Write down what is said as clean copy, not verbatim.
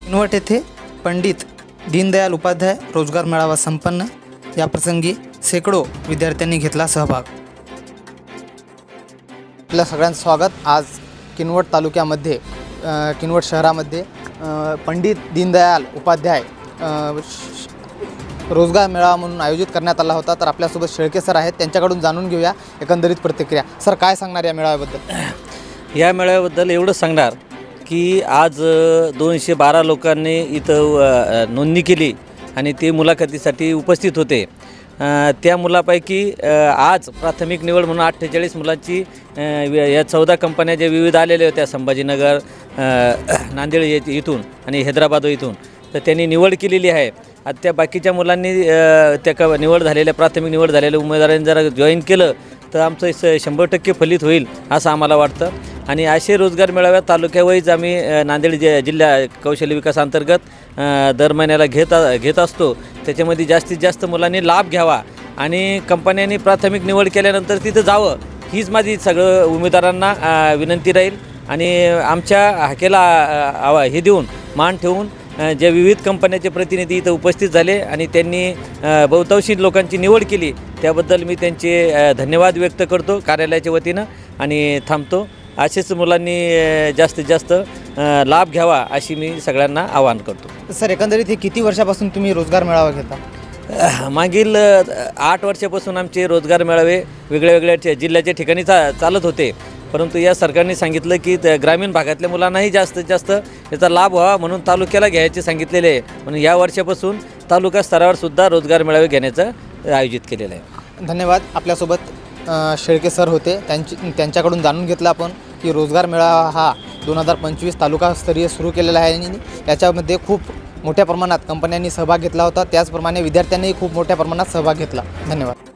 किनवट येथे पंडित दीनदयाल उपाध्याय रोजगार मेळावा संपन्न। या प्रसंगी शेकडो विद्यार्थ्यांनी घेतला सहभाग। आपल्या सगळ्यांचं स्वागत। आज किनवट तालुक्यामध्ये किनवट शहरामध्ये पंडित दीनदयाल उपाध्याय रोजगार मेळावा म्हणून आयोजित करण्यात आला होता। तर आपल्यासोबत शेळके सर आहेत, त्यांच्याकडून जाणून घेऊया एकंदरीत प्रतिक्रिया। सर, काय सांगणार या मेळाव्याबद्दल? या मेळाव्याबद्दल एवढंच सांगणार की आज 212 लोकांनी इथं नोंदणी केली आणि ते मुलाखतीसाठी उपस्थित होते। त्या मुलापैकी आज प्राथमिक निवड म्हणून 48 मुलांची या 14 कंपन्या ज्या विविध आलेल्या होत्या संभाजीनगर, नांदेड इथून आणि हैदराबाद इथून, तर त्यांनी निवड केलेली आहे। आता त्या बाकीच्या मुलांनी त्या निवड झालेल्या प्राथमिक निवड झालेल्या उमेदवारांनी जरा जॉईन केलं तर आमचं 100% फलित होईल असं आम्हाला वाटतं। आणि असे रोजगार मेळाव्यात तालुक्यावाईज आम्ही नांदेड जिल्हा कौशल्य विकास अंतर्गत दर महिन्याला घेत असतो। त्याच्यामध्ये जास्तीत जास्त मुलांनी लाभ घ्यावा आणि कंपन्यांनी प्राथमिक निवड केल्यानंतर तिथं जावं, हीच माझी सगळं उमेदवारांना विनंती राहील। आणि आमच्या हाकेला हे देऊन मान ठेवून जे विविध कंपन्याचे प्रतिनिधी इथं उपस्थित झाले आणि त्यांनी बहुतांशी लोकांची निवड केली, त्याबद्दल मी त्यांचे धन्यवाद व्यक्त करतो कार्यालयाच्या वतीनं आणि थांबतो। असेच मुलांनी जास्तीत जास्त लाभ घ्यावा अशी मी सगळ्यांना आवाहन करतो। सर, एकंदरीत हे किती वर्षापासून तुम्ही रोजगार मेळावा घेता? मागील 8 वर्षापासून आमचे रोजगार मेळावे वेगळ्या जिल्ह्याच्या ठिकाणी चालत होते, परंतु या सरकारने सांगितलं की ग्रामीण भागातल्या मुलांनाही जास्तीत जास्त याचा लाभ व्हावा म्हणून तालुक्याला घ्यायचे सांगितलेले आहे। म्हणून या वर्षापासून तालुका स्तरावर सुद्धा रोजगार मेळावे घेण्याचं आयोजित केलेलं आहे। धन्यवाद। आपल्यासोबत शेळके सर होते, त्यांच्याकडून जाणून घेतलं आपण की रोजगार मेळावा हा 2025 तालुकास्तरीय सुरू केलेला आहे आणि याच्यामध्ये खूप मोठ्या प्रमाणात कंपन्यांनी सहभाग घेतला होता, त्याचप्रमाणे विद्यार्थ्यांनीही खूप मोठ्या प्रमाणात सहभाग घेतला। धन्यवाद।